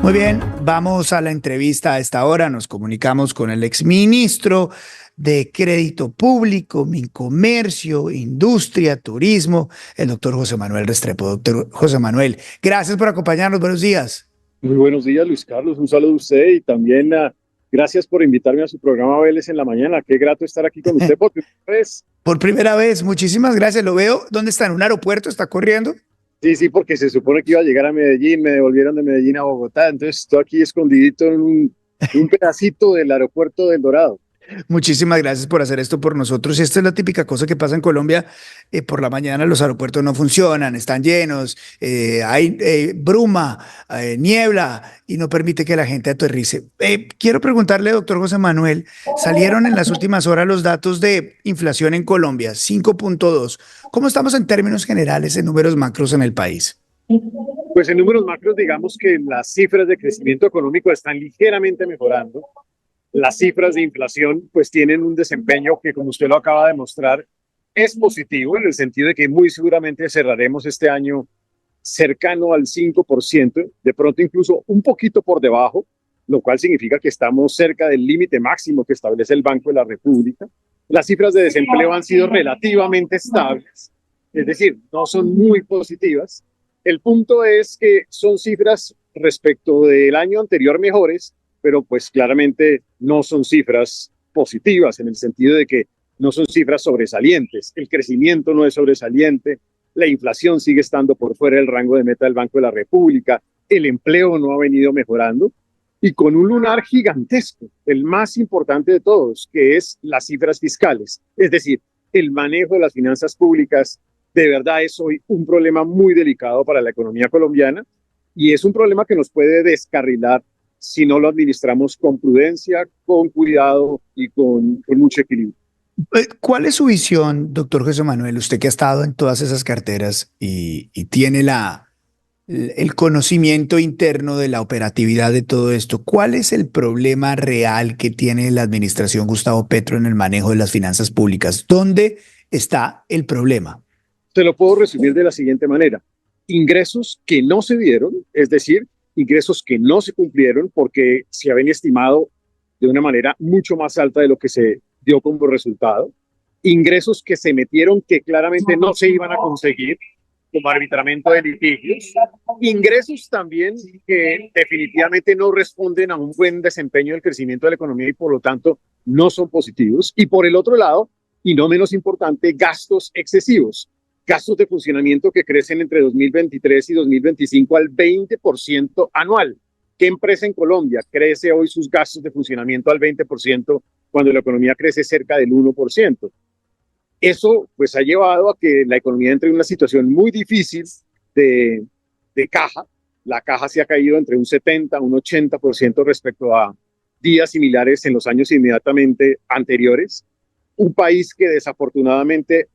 Muy bien, vamos a la entrevista a esta hora. Nos comunicamos con el exministro de Crédito Público, Mincomercio, Industria, Turismo, el doctor José Manuel Restrepo. Doctor José Manuel, gracias por acompañarnos. Buenos días. Muy buenos días, Luis Carlos. Un saludo a usted y también gracias por invitarme a su programa Vélez en la mañana. Qué grato estar aquí con usted por primera vez. Por primera vez, muchísimas gracias. Lo veo. ¿Dónde está? ¿En un aeropuerto? ¿Está corriendo? Sí, porque se supone que iba a llegar a Medellín, me devolvieron de Medellín a Bogotá, entonces estoy aquí escondidito en un pedacito del aeropuerto del Dorado. Muchísimas gracias por hacer esto por nosotros. Y esta es la típica cosa que pasa en Colombia. Por la mañana los aeropuertos no funcionan, están llenos, hay bruma, niebla y no permite que la gente aterrice. Quiero preguntarle, doctor José Manuel, salieron en las últimas horas los datos de inflación en Colombia, 5.2. ¿Cómo estamos en términos generales en números macros en el país? Pues en números macros, digamos que las cifras de crecimiento económico están ligeramente mejorando. Las cifras de inflación pues tienen un desempeño que, como usted lo acaba de mostrar, es positivo en el sentido de que muy seguramente cerraremos este año cercano al 5%, de pronto incluso un poquito por debajo, lo cual significa que estamos cerca del límite máximo que establece el Banco de la República. Las cifras de desempleo han sido relativamente estables, es decir, no son muy positivas. El punto es que son cifras respecto del año anterior mejores, pero pues claramente no son cifras positivas en el sentido de que no son cifras sobresalientes. El crecimiento no es sobresaliente, la inflación sigue estando por fuera del rango de meta del Banco de la República, el empleo no ha venido mejorando y con un lunar gigantesco, el más importante de todos, que es las cifras fiscales. Es decir, el manejo de las finanzas públicas de verdad es hoy un problema muy delicado para la economía colombiana y es un problema que nos puede descarrilar si no lo administramos con prudencia, con cuidado y con mucho equilibrio. ¿Cuál es su visión, doctor José Manuel? Usted que ha estado en todas esas carteras y tiene el conocimiento interno de la operatividad de todo esto. ¿Cuál es el problema real que tiene la administración Gustavo Petro en el manejo de las finanzas públicas? ¿Dónde está el problema? Se lo puedo resumir de la siguiente manera. Ingresos que no se dieron, es decir, ingresos que no se cumplieron porque se habían estimado de una manera mucho más alta de lo que se dio como resultado. Ingresos que se metieron que claramente no se iban a conseguir como arbitramiento de litigios. Ingresos también que definitivamente no responden a un buen desempeño del crecimiento de la economía y por lo tanto no son positivos. Y por el otro lado, y no menos importante, gastos excesivos. Gastos de funcionamiento que crecen entre 2023 y 2025 al 20% anual. ¿Qué empresa en Colombia crece hoy sus gastos de funcionamiento al 20% cuando la economía crece cerca del 1%? Eso pues ha llevado a que la economía entre en una situación muy difícil de caja. La caja se ha caído entre un 70 a un 80% respecto a días similares en los años inmediatamente anteriores. Un país que desafortunadamente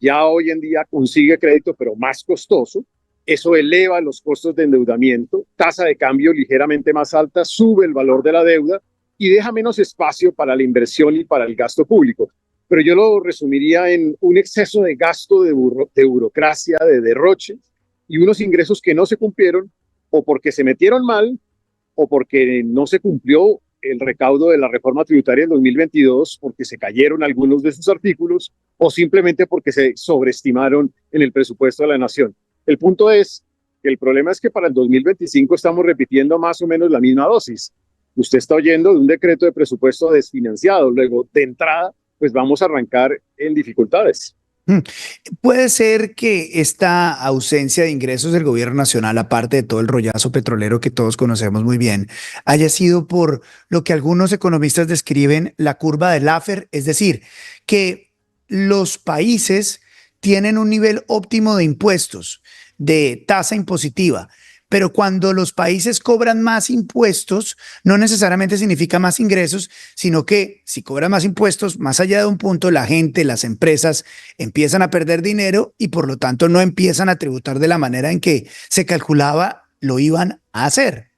ya hoy en día consigue crédito, pero más costoso. Eso eleva los costos de endeudamiento, tasa de cambio ligeramente más alta, sube el valor de la deuda y deja menos espacio para la inversión y para el gasto público. Pero yo lo resumiría en un exceso de gasto, de burocracia, de derroche y unos ingresos que no se cumplieron o porque se metieron mal o porque no se cumplió el recaudo de la reforma tributaria en 2022 porque se cayeron algunos de sus artículos o simplemente porque se sobreestimaron en el presupuesto de la nación. El punto es que el problema es que para el 2025 estamos repitiendo más o menos la misma dosis. Usted está oyendo de un decreto de presupuesto desfinanciado, luego de entrada pues vamos a arrancar en dificultades. Puede ser que esta ausencia de ingresos del gobierno nacional, aparte de todo el rollazo petrolero que todos conocemos muy bien, haya sido por lo que algunos economistas describen la curva de Laffer, es decir, que los países tienen un nivel óptimo de impuestos, de tasa impositiva. Pero cuando los países cobran más impuestos, no necesariamente significa más ingresos, sino que si cobran más impuestos, más allá de un punto, la gente, las empresas empiezan a perder dinero y por lo tanto no empiezan a tributar de la manera en que se calculaba lo iban a hacer.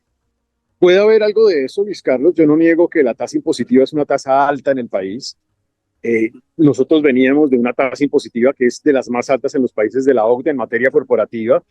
Puede haber algo de eso, Luis Carlos. Yo no niego que la tasa impositiva es una tasa alta en el país. Nosotros veníamos de una tasa impositiva que es de las más altas en los países de la OCDE en materia corporativa,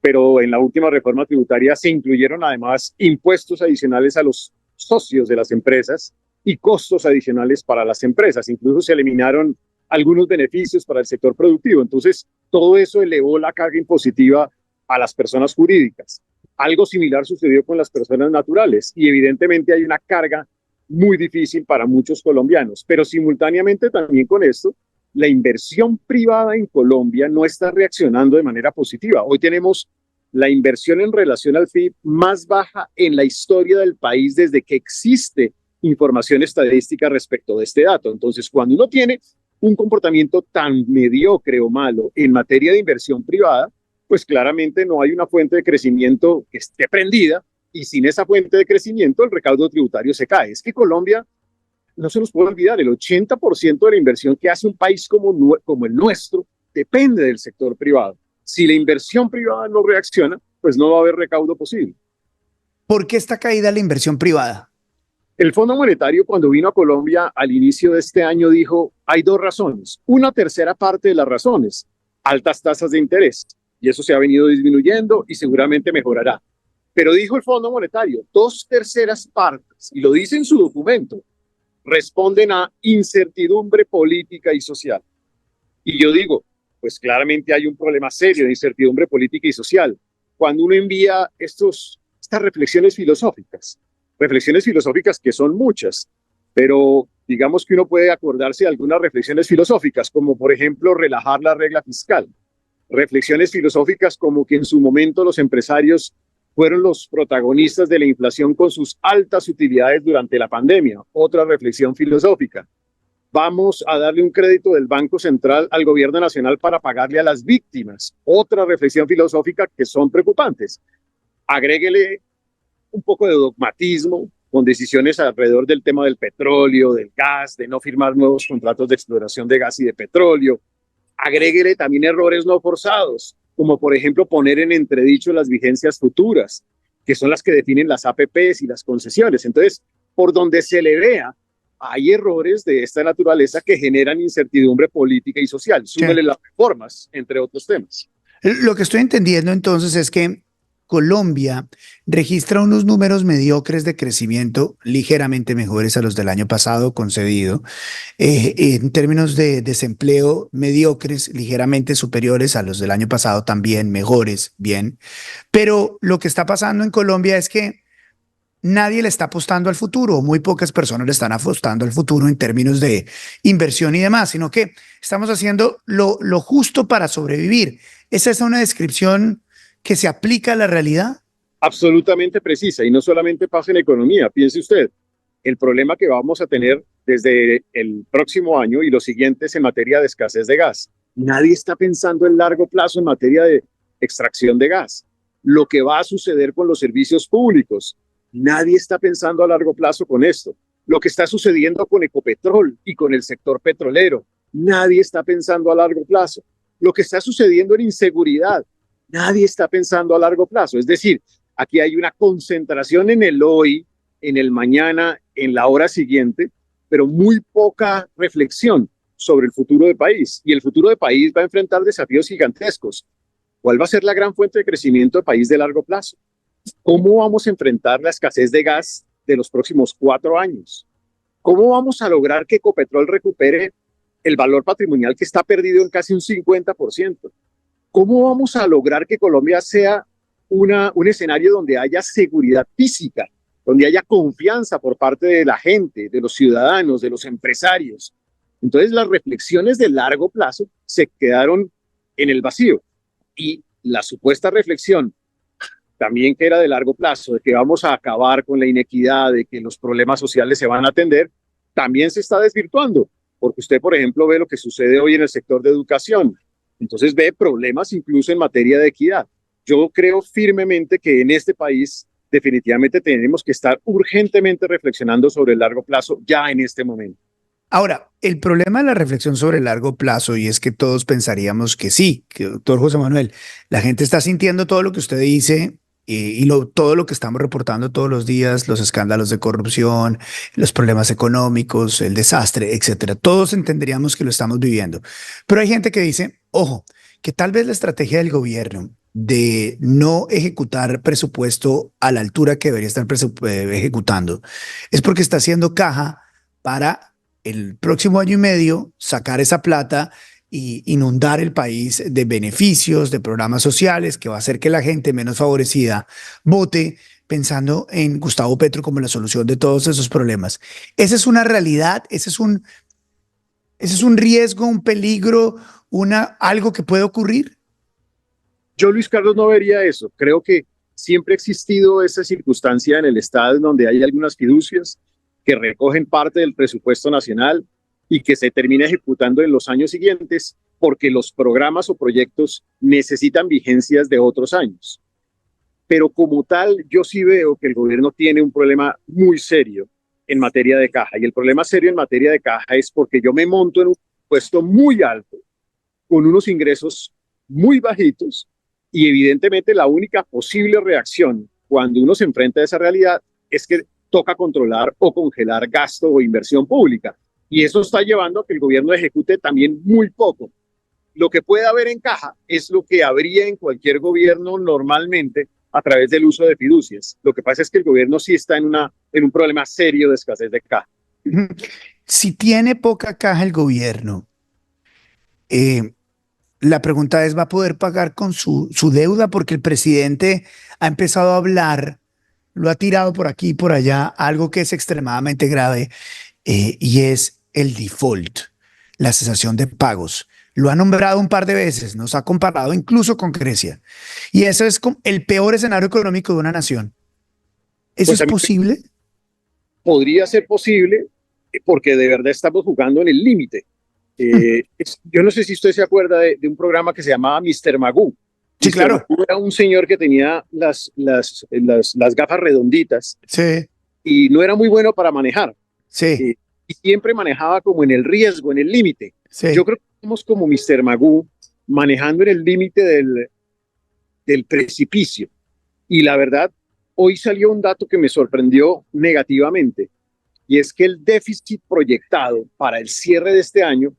pero en la última reforma tributaria se incluyeron además impuestos adicionales a los socios de las empresas y costos adicionales para las empresas. Incluso se eliminaron algunos beneficios para el sector productivo. Entonces, todo eso elevó la carga impositiva a las personas jurídicas. Algo similar sucedió con las personas naturales y evidentemente hay una carga muy difícil para muchos colombianos, pero simultáneamente también con esto, la inversión privada en Colombia no está reaccionando de manera positiva. Hoy tenemos la inversión en relación al PIB más baja en la historia del país desde que existe información estadística respecto de este dato. Entonces, cuando uno tiene un comportamiento tan mediocre o malo en materia de inversión privada, pues claramente no hay una fuente de crecimiento que esté prendida y sin esa fuente de crecimiento el recaudo tributario se cae. Es que Colombia, no se nos puede olvidar, el 80% de la inversión que hace un país como el nuestro depende del sector privado. Si la inversión privada no reacciona, pues no va a haber recaudo posible. ¿Por qué está caída la inversión privada? El Fondo Monetario, cuando vino a Colombia al inicio de este año, dijo, hay dos razones. Una tercera parte de las razones, altas tasas de interés. Y eso se ha venido disminuyendo y seguramente mejorará. Pero dijo el Fondo Monetario, dos terceras partes, y lo dice en su documento, responden a incertidumbre política y social. Y yo digo, pues claramente hay un problema serio de incertidumbre política y social. Cuando uno envía estas reflexiones filosóficas que son muchas, pero digamos que uno puede acordarse de algunas reflexiones filosóficas, como por ejemplo relajar la regla fiscal. Reflexiones filosóficas como que en su momento los empresarios fueron los protagonistas de la inflación con sus altas utilidades durante la pandemia. Otra reflexión filosófica. Vamos a darle un crédito del Banco Central al gobierno nacional para pagarle a las víctimas. Otra reflexión filosófica que son preocupantes. Agréguele un poco de dogmatismo con decisiones alrededor del tema del petróleo, del gas, de no firmar nuevos contratos de exploración de gas y de petróleo. Agréguele también errores no forzados, como por ejemplo poner en entredicho las vigencias futuras, que son las que definen las APPs y las concesiones. Entonces, por donde se le vea, hay errores de esta naturaleza que generan incertidumbre política y social. Súmele las reformas, entre otros temas. Lo que estoy entendiendo entonces es que Colombia registra unos números mediocres de crecimiento ligeramente mejores a los del año pasado concedido, en términos de desempleo mediocres, ligeramente superiores a los del año pasado también, mejores, bien, pero lo que está pasando en Colombia es que nadie le está apostando al futuro, muy pocas personas le están apostando al futuro en términos de inversión y demás, sino que estamos haciendo lo justo para sobrevivir. ¿Esa es una descripción que se aplica a la realidad? Absolutamente precisa, y no solamente pasa en economía. Piense usted, el problema que vamos a tener desde el próximo año y los siguientes en materia de escasez de gas. Nadie está pensando en largo plazo en materia de extracción de gas. Lo que va a suceder con los servicios públicos. Nadie está pensando a largo plazo con esto. Lo que está sucediendo con Ecopetrol y con el sector petrolero. Nadie está pensando a largo plazo. Lo que está sucediendo en inseguridad. Nadie está pensando a largo plazo. Es decir, aquí hay una concentración en el hoy, en el mañana, en la hora siguiente, pero muy poca reflexión sobre el futuro del país. Y el futuro del país va a enfrentar desafíos gigantescos. ¿Cuál va a ser la gran fuente de crecimiento del país de largo plazo? ¿Cómo vamos a enfrentar la escasez de gas de los próximos 4 años? ¿Cómo vamos a lograr que Ecopetrol recupere el valor patrimonial que está perdido en casi un 50%? ¿Cómo vamos a lograr que Colombia sea un escenario donde haya seguridad física, donde haya confianza por parte de la gente, de los ciudadanos, de los empresarios? Entonces las reflexiones de largo plazo se quedaron en el vacío y la supuesta reflexión también que era de largo plazo, de que vamos a acabar con la inequidad, de que los problemas sociales se van a atender, también se está desvirtuando, porque usted, por ejemplo, ve lo que sucede hoy en el sector de educación. Entonces ve problemas incluso en materia de equidad. Yo creo firmemente que en este país definitivamente tenemos que estar urgentemente reflexionando sobre el largo plazo ya en este momento. Ahora, el problema de la reflexión sobre el largo plazo, y es que todos pensaríamos que sí, que doctor José Manuel, la gente está sintiendo todo lo que usted dice todo lo que estamos reportando todos los días, los escándalos de corrupción, los problemas económicos, el desastre, etcétera. Todos entenderíamos que lo estamos viviendo. Pero hay gente que dice, ojo, que tal vez la estrategia del gobierno de no ejecutar presupuesto a la altura que debería estar ejecutando, es porque está haciendo caja para el próximo año y medio sacar esa plata y inundar el país de beneficios, de programas sociales, que va a hacer que la gente menos favorecida vote pensando en Gustavo Petro como la solución de todos esos problemas. Esa es una realidad, ese es un riesgo, un peligro, algo que puede ocurrir. Yo, Luis Carlos, no vería eso. Creo que siempre ha existido esa circunstancia en el Estado en donde hay algunas fiducias que recogen parte del presupuesto nacional y que se termina ejecutando en los años siguientes porque los programas o proyectos necesitan vigencias de otros años. Pero como tal, yo sí veo que el gobierno tiene un problema muy serio en materia de caja. Y el problema serio en materia de caja es porque yo me monto en un puesto muy alto, con unos ingresos muy bajitos, y evidentemente la única posible reacción cuando uno se enfrenta a esa realidad es que toca controlar o congelar gasto o inversión pública. Y eso está llevando a que el gobierno ejecute también muy poco. Lo que puede haber en caja es lo que habría en cualquier gobierno normalmente a través del uso de fiducias. Lo que pasa es que el gobierno sí está en un problema serio de escasez de caja. Si tiene poca caja el gobierno, eh, la pregunta es, ¿va a poder pagar con su deuda? Porque el presidente ha empezado a hablar, lo ha tirado por aquí y por allá, algo que es extremadamente grave, y es el default, la cesación de pagos. Lo ha nombrado un par de veces, nos ha comparado incluso con Grecia. Y eso es el peor escenario económico de una nación. ¿Eso Pues es a mí posible? podría ser posible porque de verdad estamos jugando en el límite. Yo no sé si usted se acuerda de un programa que se llamaba Mr. Magoo. Sí, Mr. claro. Magoo era un señor que tenía las gafas redonditas Sí, y no era muy bueno para manejar. sí, eh, y siempre manejaba como en el riesgo, en el límite. Yo sí. creo que somos como Mr. Magoo, manejando en el límite del precipicio. Y la verdad, hoy salió un dato que me sorprendió negativamente, y es que el déficit proyectado para el cierre de este año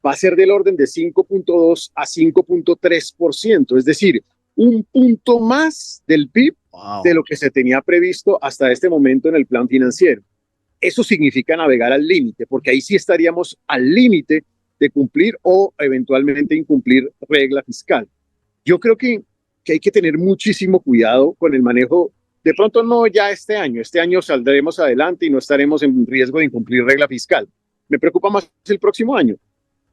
va a ser del orden de 5.2 a 5.3%, es decir, un punto más del PIB de Wow. lo que se tenía previsto hasta este momento en el plan financiero. Eso significa navegar al límite, porque ahí sí estaríamos al límite de cumplir o eventualmente incumplir regla fiscal. Yo creo que hay que tener muchísimo cuidado con el manejo. De pronto no ya este año saldremos adelante y no estaremos en riesgo de incumplir regla fiscal. Me preocupa más el próximo año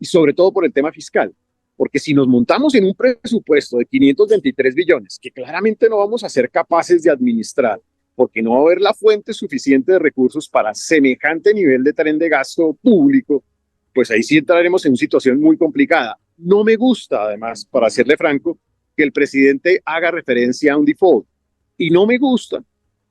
y sobre todo por el tema fiscal, porque si nos montamos en un presupuesto de 523 billones, que claramente no vamos a ser capaces de administrar, porque no va a haber la fuente suficiente de recursos para semejante nivel de tren de gasto público, pues ahí sí entraremos en una situación muy complicada. No me gusta, además, para serle franco, que el presidente haga referencia a un default. Y no me gusta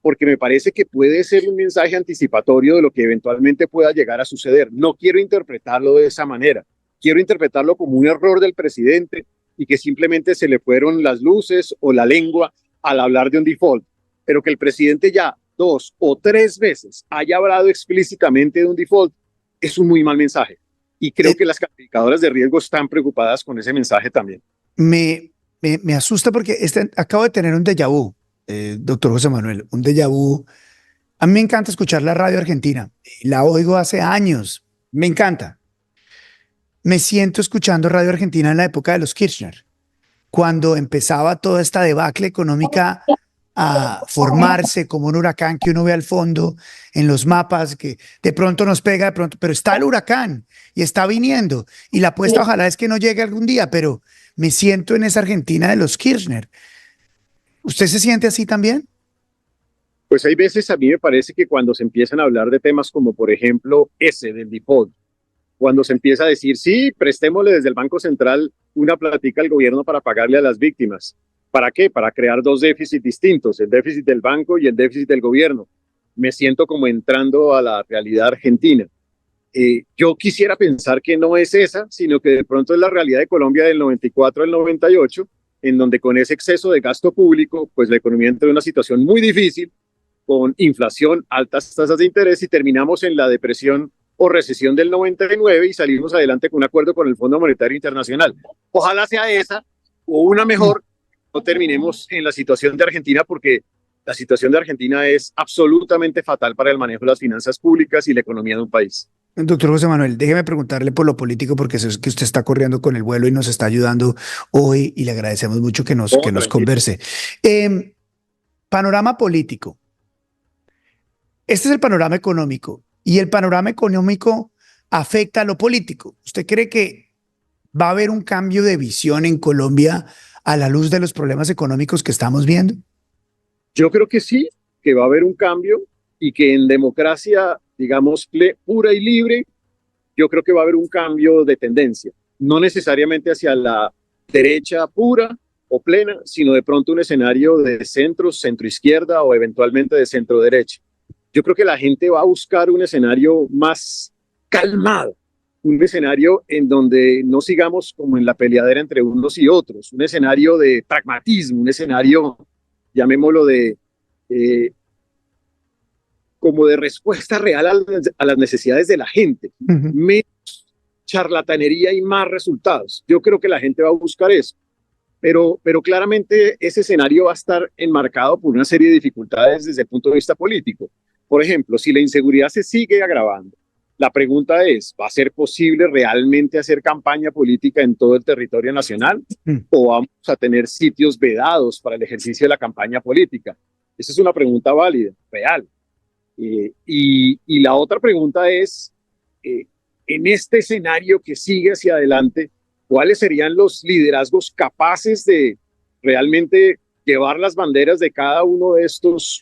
porque me parece que puede ser un mensaje anticipatorio de lo que eventualmente pueda llegar a suceder. No quiero interpretarlo de esa manera. Quiero interpretarlo como un error del presidente y que simplemente se le fueron las luces o la lengua al hablar de un default. Pero que el presidente ya 2 o 3 veces haya hablado explícitamente de un default es un muy mal mensaje. Y creo Eh, que las calificadoras de riesgo están preocupadas con ese mensaje también. me asusta porque acabo de tener un déjà vu, doctor José Manuel, un déjà vu. A mí me encanta escuchar la radio argentina. La oigo hace años. Me encanta. Me siento escuchando radio argentina en la época de los Kirchner, cuando empezaba toda esta debacle económica a formarse como un huracán que uno ve al fondo en los mapas, que de pronto nos pega, de pronto, pero está el huracán y está viniendo. Y la apuesta ojalá es que no llegue algún día, pero me siento en esa Argentina de los Kirchner. ¿Usted se siente así también? Pues hay veces a mí me parece que cuando se empiezan a hablar de temas como por ejemplo ese del default, cuando se empieza a decir, sí, prestémosle desde el Banco Central una platica al gobierno para pagarle a las víctimas. ¿Para qué? Para crear dos déficits distintos, el déficit del banco y el déficit del gobierno. Me siento como entrando a la realidad argentina. Yo quisiera pensar que no es esa, sino que de pronto es la realidad de Colombia del 94 al 98, en donde con ese exceso de gasto público, pues la economía entra en una situación muy difícil, con inflación, altas tasas de interés y terminamos en la depresión o recesión del 99 y salimos adelante con un acuerdo con el Fondo Monetario Internacional. Ojalá sea esa o una mejor, no terminemos en la situación de Argentina, porque la situación de Argentina es absolutamente fatal para el manejo de las finanzas públicas y la economía de un país. Doctor José Manuel, déjeme preguntarle por lo político, porque sé que usted está corriendo con el vuelo y nos está ayudando hoy y le agradecemos mucho que No, nos tranquilo. converse. Panorama político. Este es el panorama económico y el panorama económico afecta a lo político. ¿Usted cree que va a haber un cambio de visión en Colombia a la luz de los problemas económicos que estamos viendo? Yo creo que sí, que va a haber un cambio y que en democracia, digamos, pura y libre, yo creo que va a haber un cambio de tendencia. No necesariamente hacia la derecha pura o plena, sino de pronto un escenario de centro, centro izquierda o eventualmente de centro derecha. Yo creo que la gente va a buscar un escenario más calmado, un escenario en donde no sigamos como en la peleadera entre unos y otros, un escenario de pragmatismo, un escenario, llamémoslo eh, como de respuesta real a las necesidades de la gente, Ujú. menos charlatanería y más resultados. Yo creo que la gente va a buscar eso, pero claramente ese escenario va a estar enmarcado por una serie de dificultades desde el punto de vista político. Por ejemplo, si la inseguridad se sigue agravando, la pregunta es, ¿va a ser posible realmente hacer campaña política en todo el territorio nacional? Mm. ¿O vamos a tener sitios vedados para el ejercicio de la campaña política? Esa es una pregunta válida, real. Y la otra pregunta es, eh, en este escenario que sigue hacia adelante, ¿cuáles serían los liderazgos capaces de realmente llevar las banderas de cada uno de estos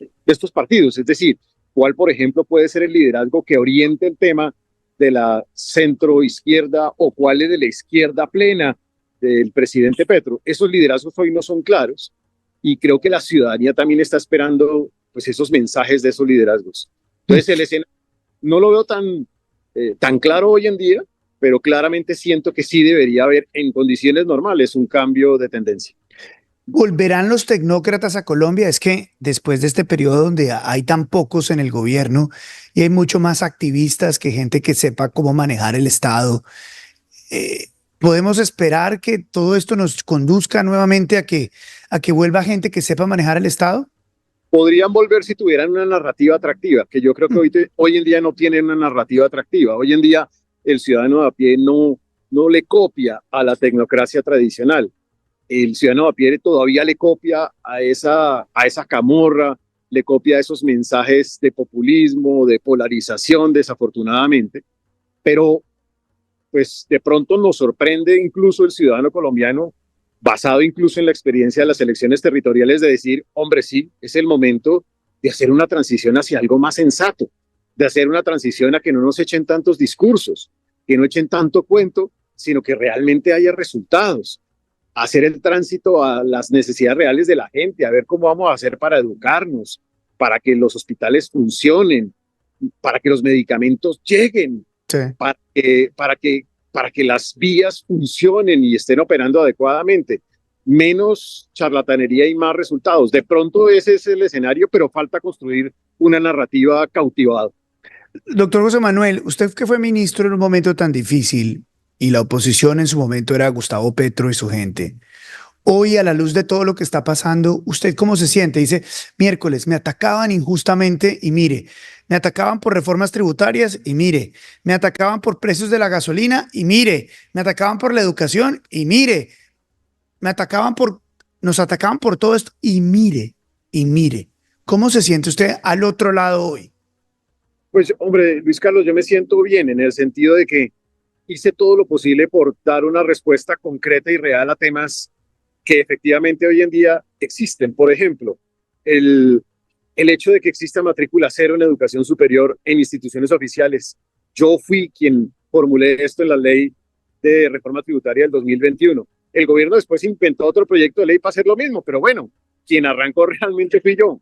partidos? Es decir, ¿cuál, por ejemplo, puede ser el liderazgo que oriente el tema de la centro izquierda o cuál es de la izquierda plena del presidente Petro? Esos liderazgos hoy no son claros y creo que la ciudadanía también está esperando pues esos mensajes de esos liderazgos. Entonces el escenario no lo veo tan claro hoy en día, pero claramente siento que sí debería haber en condiciones normales un cambio de tendencia. ¿Volverán los tecnócratas a Colombia? Es que después de este periodo donde hay tan pocos en el gobierno y hay mucho más activistas que gente que sepa cómo manejar el Estado, ¿podemos esperar que todo esto nos conduzca nuevamente a que vuelva gente que sepa manejar el Estado? Podrían volver si tuvieran una narrativa atractiva, que yo creo que hoy en día no tienen una narrativa atractiva. Hoy en día el ciudadano de a pie no le copia a la tecnocracia tradicional. El ciudadano de a pie todavía le copia a esa camorra, le copia esos mensajes de populismo, de polarización, desafortunadamente, pero pues de pronto nos sorprende incluso el ciudadano colombiano, basado incluso en la experiencia de las elecciones territoriales, de decir, hombre, sí, es el momento de hacer una transición hacia algo más sensato, de hacer una transición a que no nos echen tantos discursos, que no echen tanto cuento, sino que realmente haya resultados, hacer el tránsito a las necesidades reales de la gente, a ver cómo vamos a hacer para educarnos, para que los hospitales funcionen, para que los medicamentos lleguen, Sí. para que las vías funcionen y estén operando adecuadamente. Menos charlatanería y más resultados. De pronto ese es el escenario, pero falta construir una narrativa cautivada. Doctor José Manuel, usted que fue ministro en un momento tan difícil y la oposición en su momento era Gustavo Petro y su gente. Hoy, a la luz de todo lo que está pasando, ¿usted cómo se siente? Dice, miércoles, me atacaban injustamente y mire, me atacaban por reformas tributarias y mire, me atacaban por precios de la gasolina y mire, me atacaban por la educación y mire, me atacaban por, nos atacaban por todo esto y mire. ¿Cómo se siente usted al otro lado hoy? Pues, hombre, Luis Carlos, yo me siento bien en el sentido de que hice todo lo posible por dar una respuesta concreta y real a temas que efectivamente hoy en día existen. Por ejemplo, el, el hecho de que exista matrícula cero en educación superior en instituciones oficiales. Yo fui quien formulé esto en la ley de reforma tributaria del 2021. El gobierno después inventó otro proyecto de ley para hacer lo mismo, pero bueno, quien arrancó realmente fui yo.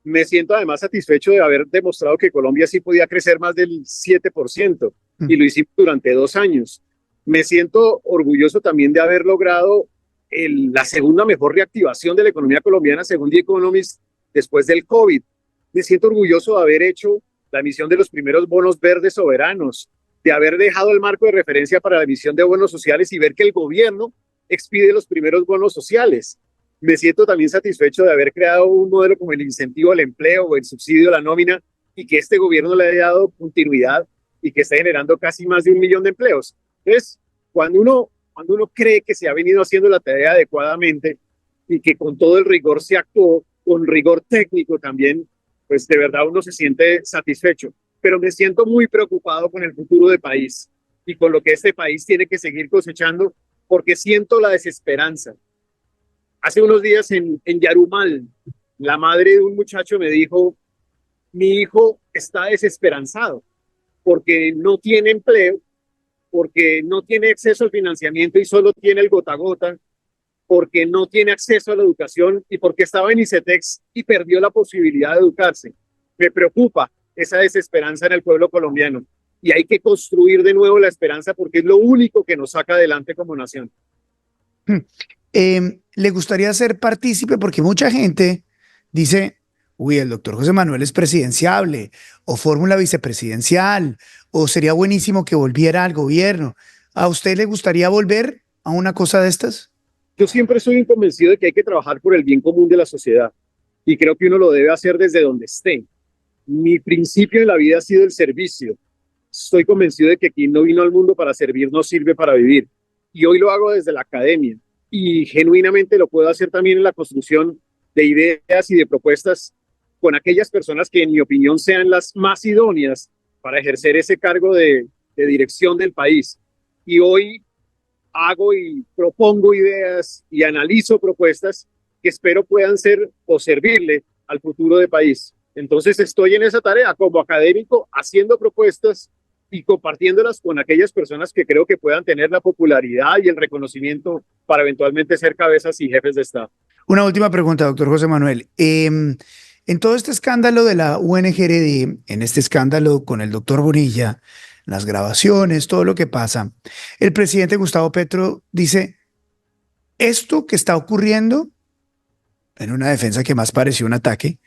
Me siento además satisfecho de haber demostrado que Colombia sí podía crecer más del 7% y lo hicimos durante 2 años. Me siento orgulloso también de haber logrado la segunda mejor reactivación de la economía colombiana según The Economist después del COVID. Me siento orgulloso de haber hecho la emisión de los primeros bonos verdes soberanos, de haber dejado el marco de referencia para la emisión de bonos sociales y ver que el gobierno expide los primeros bonos sociales. Me siento también satisfecho de haber creado un modelo como el incentivo al empleo o el subsidio a la nómina y que este gobierno le haya dado continuidad y que está generando casi más de 1 millón de empleos. Entonces, cuando uno cree que se ha venido haciendo la tarea adecuadamente y que con todo el rigor se actuó, con rigor técnico también, pues de verdad uno se siente satisfecho. Pero me siento muy preocupado con el futuro del país y con lo que este país tiene que seguir cosechando, porque siento la desesperanza. Hace unos días en Yarumal, la madre de un muchacho me dijo, mi hijo está desesperanzado porque no tiene empleo, porque no tiene acceso al financiamiento y solo tiene el gota a gota, porque no tiene acceso a la educación y porque estaba en ICETEX y perdió la posibilidad de educarse. Me preocupa esa desesperanza en el pueblo colombiano y hay que construir de nuevo la esperanza porque es lo único que nos saca adelante como nación. ¿Le gustaría ser partícipe? Porque mucha gente dice, uy, el doctor José Manuel es presidenciable, o fórmula vicepresidencial, o sería buenísimo que volviera al gobierno. ¿A usted le gustaría volver a una cosa de estas? Yo siempre soy convencido de que hay que trabajar por el bien común de la sociedad y creo que uno lo debe hacer desde donde esté. Mi principio en la vida ha sido el servicio. Estoy convencido de que quien no vino al mundo para servir no sirve para vivir. Y hoy lo hago desde la academia y genuinamente lo puedo hacer también en la construcción de ideas y de propuestas con aquellas personas que en mi opinión sean las más idóneas para ejercer ese cargo de dirección del país. Y hoy hago y propongo ideas y analizo propuestas que espero puedan ser o servirle al futuro del país. Entonces estoy en esa tarea como académico, haciendo propuestas y compartiéndolas con aquellas personas que creo que puedan tener la popularidad y el reconocimiento para eventualmente ser cabezas y jefes de Estado. Una última pregunta, doctor José Manuel. En todo este escándalo de la UNGRD, en este escándalo con el doctor Bonilla, las grabaciones, todo lo que pasa, el presidente Gustavo Petro dice, esto que está ocurriendo, en una defensa que más pareció un ataque,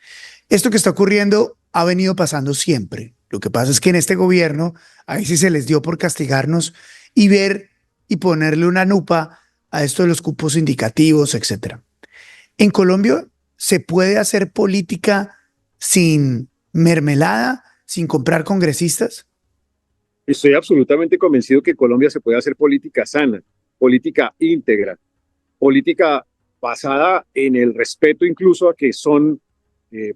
esto que está ocurriendo ha venido pasando siempre. Lo que pasa es que en este gobierno, ahí sí se les dio por castigarnos y ver y ponerle una lupa a esto de los cupos indicativos, etcétera. En Colombia se puede hacer política sin mermelada, sin comprar congresistas. Estoy absolutamente convencido que Colombia se puede hacer política sana, política íntegra, política basada en el respeto incluso a que son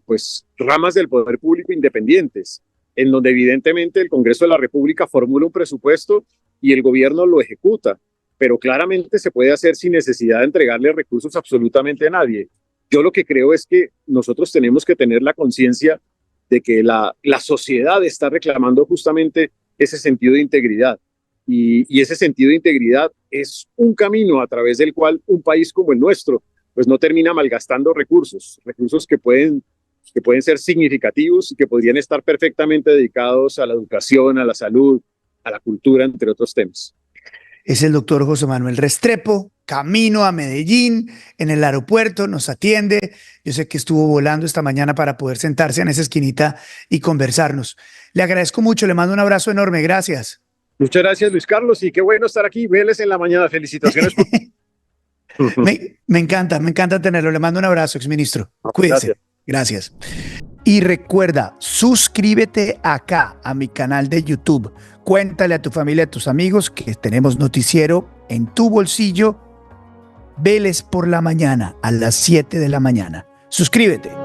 pues ramas del poder público independientes, en donde evidentemente el Congreso de la República formula un presupuesto y el gobierno lo ejecuta, pero claramente se puede hacer sin necesidad de entregarle recursos absolutamente a nadie. Yo lo que creo es que nosotros tenemos que tener la conciencia de que la sociedad está reclamando justamente ese sentido de integridad. Y ese sentido de integridad es un camino a través del cual un país como el nuestro pues no termina malgastando recursos que pueden ser significativos y que podrían estar perfectamente dedicados a la educación, a la salud, a la cultura, entre otros temas. Es el doctor José Manuel Restrepo, camino a Medellín, en el aeropuerto, nos atiende. Yo sé que estuvo volando esta mañana para poder sentarse en esa esquinita y conversarnos. Le agradezco mucho, le mando un abrazo enorme, gracias. Muchas gracias, Luis Carlos, y qué bueno estar aquí. Vélez en la mañana, felicitaciones. Me encanta tenerlo, le mando un abrazo, exministro. Cuídese. Gracias. Y recuerda, suscríbete acá a mi canal de YouTube. Cuéntale a tu familia, a tus amigos que tenemos noticiero en tu bolsillo. Vélez por la mañana a las 7 de la mañana. Suscríbete.